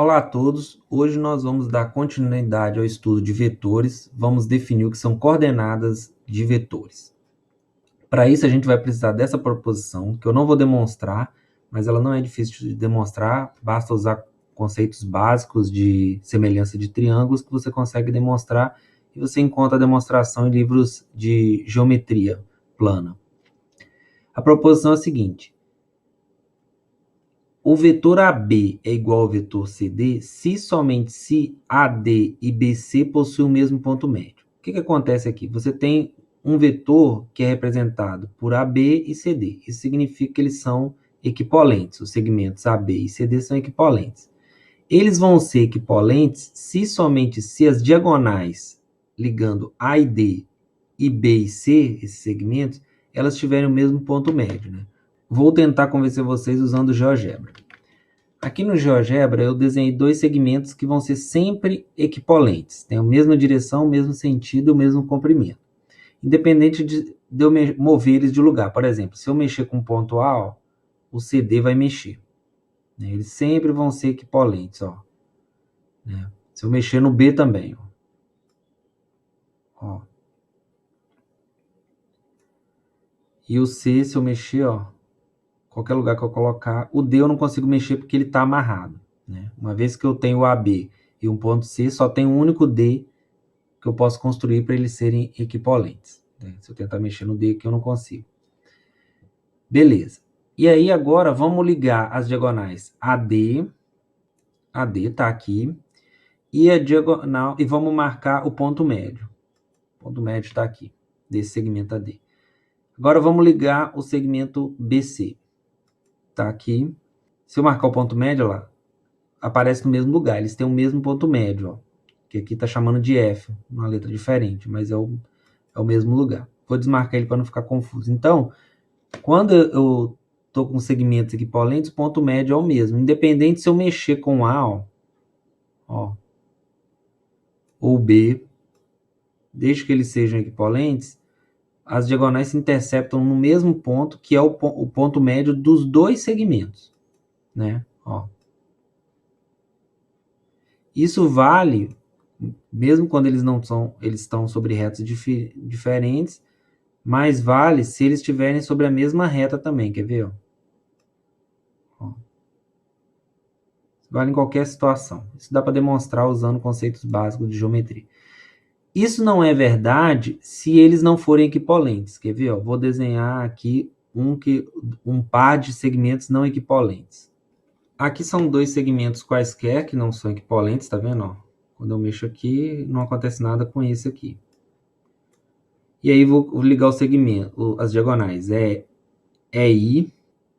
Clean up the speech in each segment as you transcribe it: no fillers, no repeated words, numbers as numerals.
Olá a todos, hoje nós vamos dar continuidade ao estudo de vetores, vamos definir o que são coordenadas de vetores. Para isso a gente vai precisar dessa proposição, que eu não vou demonstrar, mas ela não é difícil de demonstrar, basta usar conceitos básicos de semelhança de triângulos que você consegue demonstrar, e você encontra a demonstração em livros de geometria plana. A proposição é a seguinte: o vetor AB é igual ao vetor CD se somente se AD e BC possuem o mesmo ponto médio. O que acontece aqui? Você tem um vetor que é representado por AB e CD. Isso significa que eles são equivalentes. Os segmentos AB e CD são equivalentes. Eles vão ser equivalentes se somente se as diagonais ligando A e D e B e C, esses segmentos, elas tiverem o mesmo ponto médio, né? Vou tentar convencer vocês usando o GeoGebra. Aqui no GeoGebra eu desenhei dois segmentos que vão ser sempre equivalentes. Tem a mesma direção, o mesmo sentido, o mesmo comprimento. Independente de eu mover eles de lugar. Por exemplo, se eu mexer com o ponto A, o CD vai mexer. Eles sempre vão ser equivalentes. Se eu mexer no B também. E o C, se eu mexer, qualquer lugar que eu colocar, o D eu não consigo mexer porque ele está amarrado. Uma vez que eu tenho o AB e um ponto C, só tem um único D que eu posso construir para eles serem equivalentes. Se eu tentar mexer no D aqui, eu não consigo. Beleza. E aí, agora, vamos ligar as diagonais AD está aqui, e a diagonal, e vamos marcar o ponto médio. O ponto médio está aqui, desse segmento AD. Agora, vamos ligar o segmento BC. Está aqui. Se eu marcar o ponto médio, lá, aparece no mesmo lugar. Eles têm o mesmo ponto médio, que aqui está chamando de F, uma letra diferente, mas é o mesmo lugar. Vou desmarcar ele para não ficar confuso. Então, quando eu estou com segmentos equivalentes, o ponto médio é o mesmo. Independente se eu mexer com A, ou B, desde que eles sejam equivalentes, as diagonais se interceptam no mesmo ponto, que é o ponto médio dos dois segmentos. Isso vale, mesmo quando eles estão sobre retas diferentes, mas vale se eles estiverem sobre a mesma reta também. Quer ver? Vale em qualquer situação. Isso dá para demonstrar usando conceitos básicos de geometria. Isso não é verdade se eles não forem equivalentes. Quer ver? Vou desenhar aqui um par de segmentos não equivalentes. Aqui são dois segmentos quaisquer que não são equivalentes, tá vendo? Quando eu mexo aqui, não acontece nada com esse aqui. E aí vou ligar o segmento, as diagonais. É I,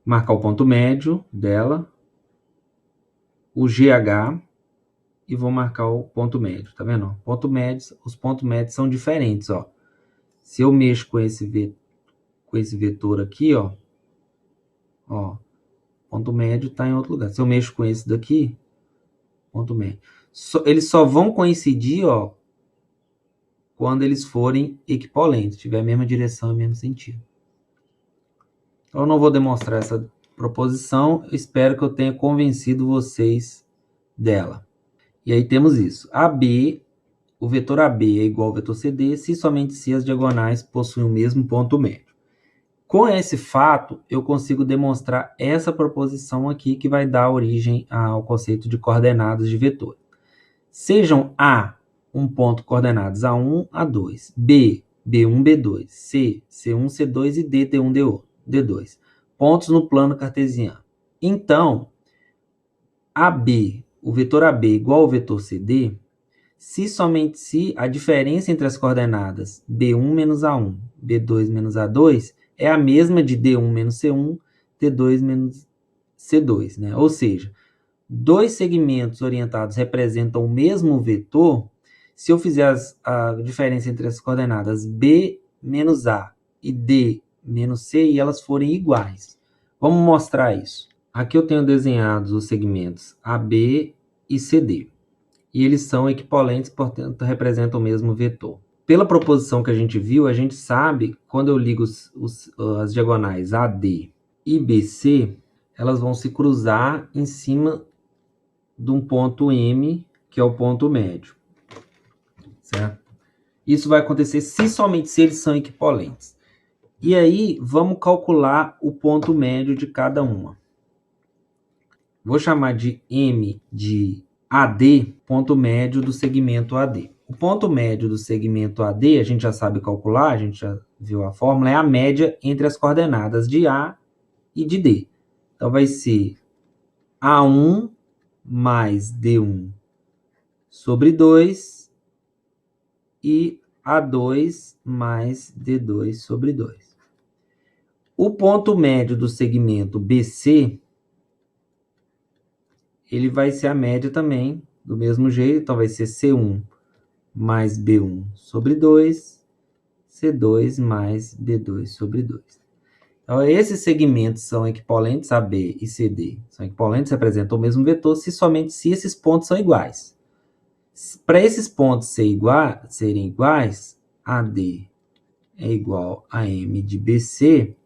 marcar o ponto médio dela, o GH, e vou marcar o ponto médio, tá vendo? Os pontos médios são diferentes, Se eu mexo com esse vetor aqui, ponto médio está em outro lugar. Se eu mexo com esse daqui, ponto médio. Eles só vão coincidir, quando eles forem equivalentes, tiver a mesma direção e o mesmo sentido. Eu não vou demonstrar essa proposição, espero que eu tenha convencido vocês dela. E aí temos isso. O vetor AB é igual ao vetor CD se somente se as diagonais possuem o mesmo ponto médio. Com esse fato, eu consigo demonstrar essa proposição aqui que vai dar origem ao conceito de coordenadas de vetor. Sejam A, um ponto coordenadas A1, A2, B, B1, B2, C, C1, C2 e D, D1, D2. Pontos no plano cartesiano. Então, o vetor AB é igual ao vetor CD, se somente se a diferença entre as coordenadas B1 menos A1, B2 menos A2 é a mesma de D1 menos C1, D2 menos C2, Ou seja, dois segmentos orientados representam o mesmo vetor. Se eu fizer a diferença entre as coordenadas B menos A e D menos C, e elas forem iguais. Vamos mostrar isso. Aqui eu tenho desenhados os segmentos AB e CD. E eles são equivalentes, portanto, representam o mesmo vetor. Pela proposição que a gente viu, a gente sabe, quando eu ligo as diagonais AD e BC, elas vão se cruzar em cima de um ponto M, que é o ponto médio, certo? Isso vai acontecer se somente se eles são equipolentes. E aí, vamos calcular o ponto médio de cada uma. Vou chamar de M de AD, ponto médio do segmento AD. O ponto médio do segmento AD, a gente já sabe calcular, a gente já viu a fórmula, é a média entre as coordenadas de A e de D. Então, vai ser A1 mais D1 sobre 2 e A2 mais D2 sobre 2. O ponto médio do segmento BC, ele vai ser a média também, do mesmo jeito, então vai ser C1 mais B1 sobre 2, C2 mais B2 sobre 2. Então, esses segmentos são equipolentes, AB e CD. São equipolentes, representam o mesmo vetor, se somente se esses pontos são iguais. Para esses pontos serem iguais, AD é igual a M de BC.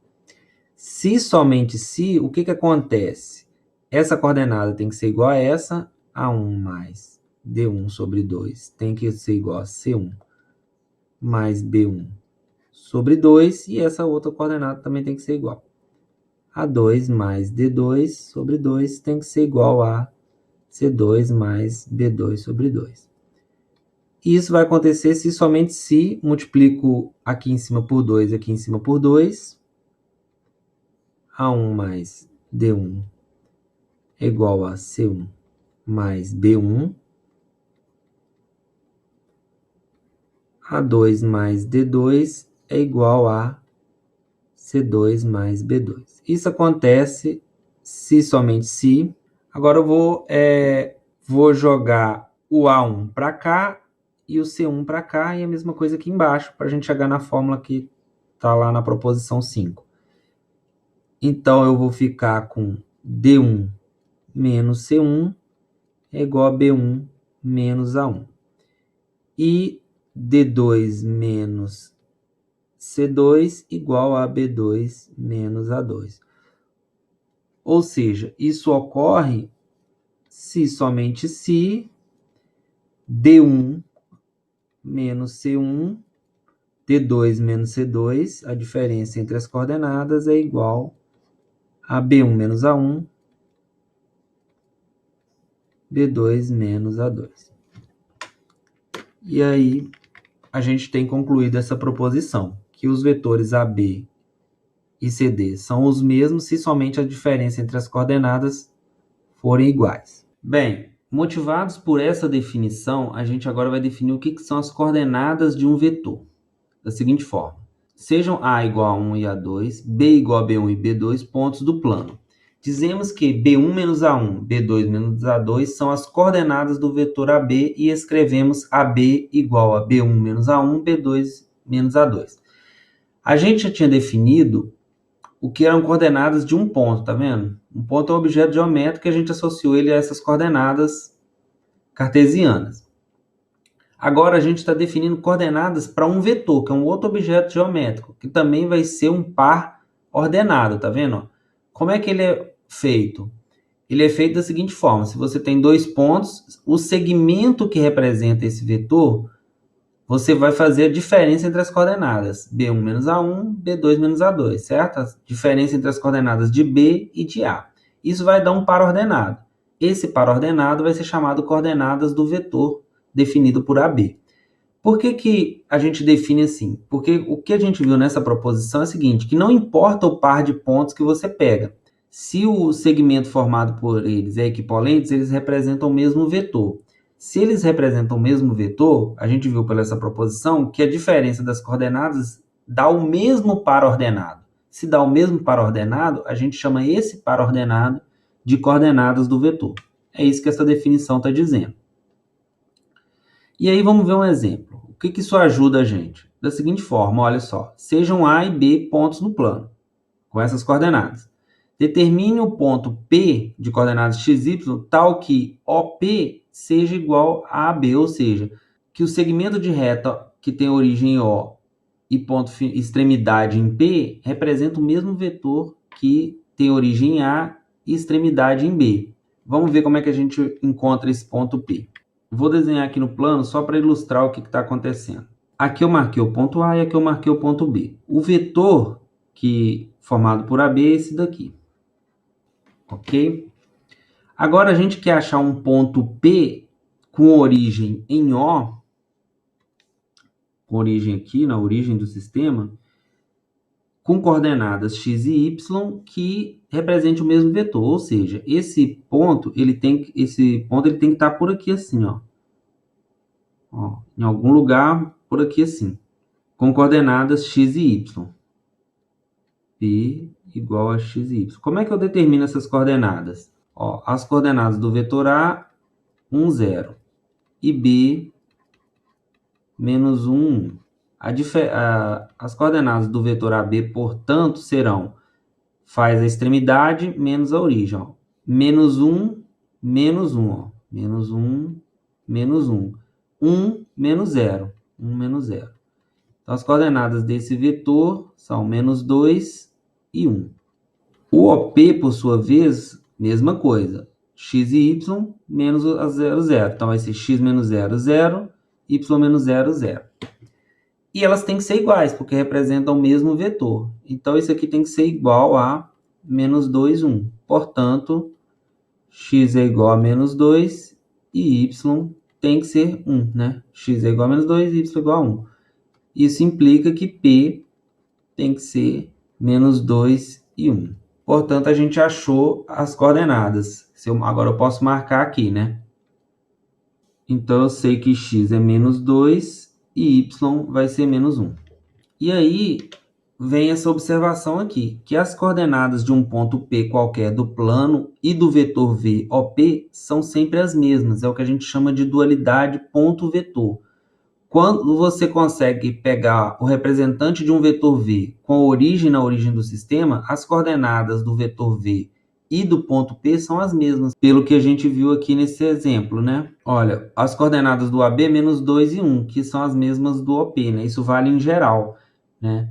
Se somente se, o que acontece? Essa coordenada tem que ser igual a essa, A1 mais D1 sobre 2 tem que ser igual a C1 mais B1 sobre 2, e essa outra coordenada também tem que ser igual. A2 mais D2 sobre 2 tem que ser igual a C2 mais B2 sobre 2. E isso vai acontecer se somente se multiplico aqui em cima por 2 e aqui em cima por 2. A1 mais D1 é igual a C1 mais B1. A2 mais D2 é igual a C2 mais B2. Isso acontece se somente se. Agora eu vou jogar o A1 para cá e o C1 para cá, e a mesma coisa aqui embaixo, para a gente chegar na fórmula que está lá na proposição 5. Então, eu vou ficar com D1 menos C1 é igual a B1 menos A1. E D2 menos C2 igual a B2 menos A2. Ou seja, isso ocorre se somente se D1 menos C1, D2 menos C2, a diferença entre as coordenadas é igual a B1 menos A1, B2 menos A2. E aí, a gente tem concluído essa proposição, que os vetores AB e CD são os mesmos se somente a diferença entre as coordenadas forem iguais. Bem, motivados por essa definição, a gente agora vai definir o que são as coordenadas de um vetor. Da seguinte forma: sejam A igual a 1 e A2, B igual a B1 e B2 pontos do plano. Dizemos que B1 menos A1, B2 menos A2 são as coordenadas do vetor AB e escrevemos AB igual a B1 menos A1, B2 menos A2. A gente já tinha definido o que eram coordenadas de um ponto, tá vendo? Um ponto é um objeto geométrico que a gente associou ele a essas coordenadas cartesianas. Agora a gente está definindo coordenadas para um vetor, que é um outro objeto geométrico, que também vai ser um par ordenado, tá vendo? Como é que ele é feito? Ele é feito da seguinte forma: se você tem dois pontos, o segmento que representa esse vetor, você vai fazer a diferença entre as coordenadas B1 menos A1, B2 menos A2, certo? A diferença entre as coordenadas de B e de A. Isso vai dar um par ordenado. Esse par ordenado vai ser chamado coordenadas do vetor definido por AB. Por que a gente define assim? Porque o que a gente viu nessa proposição é o seguinte, que não importa o par de pontos que você pega. Se o segmento formado por eles é equipolente, eles representam o mesmo vetor. Se eles representam o mesmo vetor, a gente viu pela essa proposição que a diferença das coordenadas dá o mesmo par ordenado. Se dá o mesmo par ordenado, a gente chama esse par ordenado de coordenadas do vetor. É isso que essa definição está dizendo. E aí vamos ver um exemplo. O que isso ajuda a gente? Da seguinte forma, olha só. Sejam A e B pontos no plano, com essas coordenadas. Determine o ponto P de coordenadas x, y, tal que OP seja igual a AB, ou seja, que o segmento de reta que tem origem em O e ponto extremidade em P representa o mesmo vetor que tem origem em A e extremidade em B. Vamos ver como é que a gente encontra esse ponto P. Vou desenhar aqui no plano só para ilustrar o que está acontecendo. Aqui eu marquei o ponto A e aqui eu marquei o ponto B. O vetor formado por AB é esse daqui. Ok? Agora a gente quer achar um ponto P com origem em O, com origem aqui, na origem do sistema, com coordenadas x e y que represente o mesmo vetor. Ou seja, esse ponto ele tem que estar por aqui assim, ó, em algum lugar por aqui assim, com coordenadas x e y. P igual a x e y. Como é que eu determino essas coordenadas? Ó, as coordenadas do vetor A, 1, 0. E B, menos 1, 1. As coordenadas do vetor AB, portanto, serão, faz a extremidade menos a origem. Ó. Menos 1, menos 1. Ó. Menos 1, menos 1. 1, menos 0. 1, menos 0. Então, as coordenadas desse vetor são menos 2 e 1. O OP, por sua vez, mesma coisa. X e y menos a 0, 0. Então, vai ser x menos 0, 0, y menos 0, 0. E elas têm que ser iguais, porque representam o mesmo vetor. Então, isso aqui tem que ser igual a menos 2, 1. Portanto, x é igual a menos 2 e y tem que ser 1, né? X é igual a menos 2 e y é igual a 1. Isso implica que P tem que ser menos 2 e 1. Portanto, a gente achou as coordenadas. Agora eu posso marcar aqui, né? Então, eu sei que x é menos 2 e y vai ser menos 1. E aí, vem essa observação aqui, que as coordenadas de um ponto P qualquer do plano e do vetor V, OP, são sempre as mesmas. É o que a gente chama de dualidade ponto-vetor. Quando você consegue pegar o representante de um vetor V com a origem na origem do sistema, as coordenadas do vetor V e do ponto P são as mesmas, pelo que a gente viu aqui nesse exemplo, né? Olha, as coordenadas do AB, menos 2 e 1, que são as mesmas do OP, né? Isso vale em geral, né?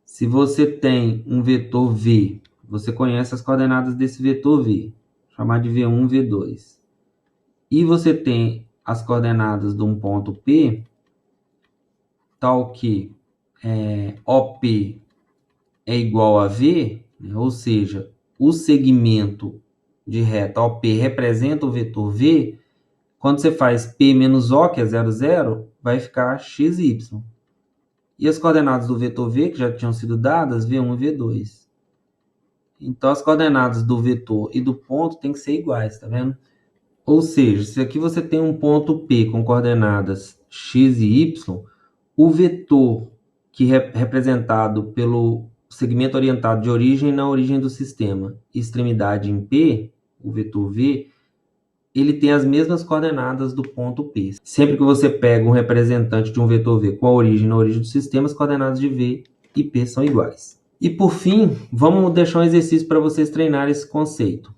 Se você tem um vetor V, você conhece as coordenadas desse vetor V, chamar de V1, V2. E você tem as coordenadas de um ponto P, tal que OP é igual a V, né? Ou seja, o segmento de reta OP representa o vetor V, quando você faz P menos O, que é 0, 0, vai ficar XY. E as coordenadas do vetor V, que já tinham sido dadas, V1 e V2. Então, as coordenadas do vetor e do ponto têm que ser iguais, tá vendo? Ou seja, se aqui você tem um ponto P com coordenadas x e y, o vetor que é representado pelo segmento orientado de origem na origem do sistema, extremidade em P, o vetor V, ele tem as mesmas coordenadas do ponto P. Sempre que você pega um representante de um vetor V com a origem na origem do sistema, as coordenadas de V e P são iguais. E por fim, vamos deixar um exercício para vocês treinarem esse conceito.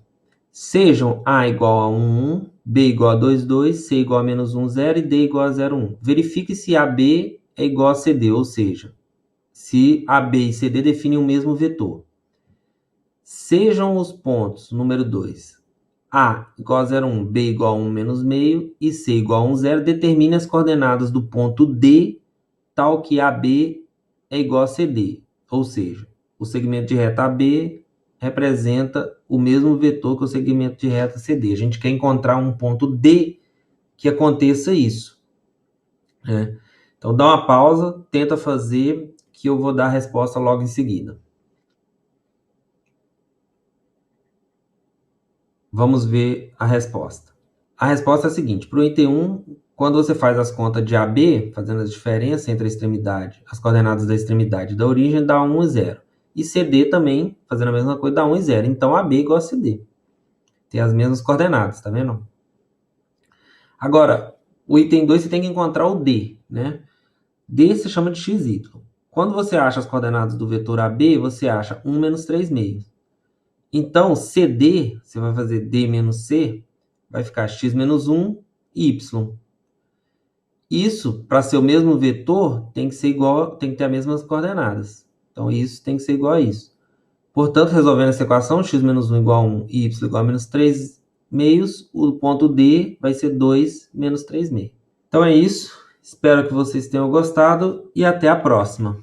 Sejam A igual a 1, 1, B igual a 2, 2, C igual a menos 1, 0 e D igual a 0, 1. Verifique se AB é igual a CD, ou seja, se AB e CD definem o mesmo vetor. Sejam os pontos, número 2, A igual a 0, 1, B igual a 1 menos meio e C igual a 1, 0, determine as coordenadas do ponto D, tal que AB é igual a CD, ou seja, o segmento de reta AB representa o mesmo vetor que o segmento de reta CD. A gente quer encontrar um ponto D que aconteça isso, né? Então, dá uma pausa, tenta fazer, que eu vou dar a resposta logo em seguida. Vamos ver a resposta. A resposta é a seguinte: para o item 1, quando você faz as contas de AB, fazendo a diferença entre a extremidade, as coordenadas da extremidade e da origem, dá 1 e 0. E CD também, fazendo a mesma coisa, dá 1 e 0. Então, AB igual a CD. Tem as mesmas coordenadas, tá vendo? Agora, o item 2 você tem que encontrar o D, né? D se chama de XY. Quando você acha as coordenadas do vetor AB, você acha 1 menos 3 meios. Então, CD, você vai fazer D menos C, vai ficar x menos 1 e y. Isso, para ser o mesmo vetor, tem que ser igual, tem que ter as mesmas coordenadas. Então, isso tem que ser igual a isso. Portanto, resolvendo essa equação, x menos 1 igual a 1 e y igual a menos 3 meios, o ponto D vai ser 2 menos 3 meios. Então é isso, espero que vocês tenham gostado e até a próxima.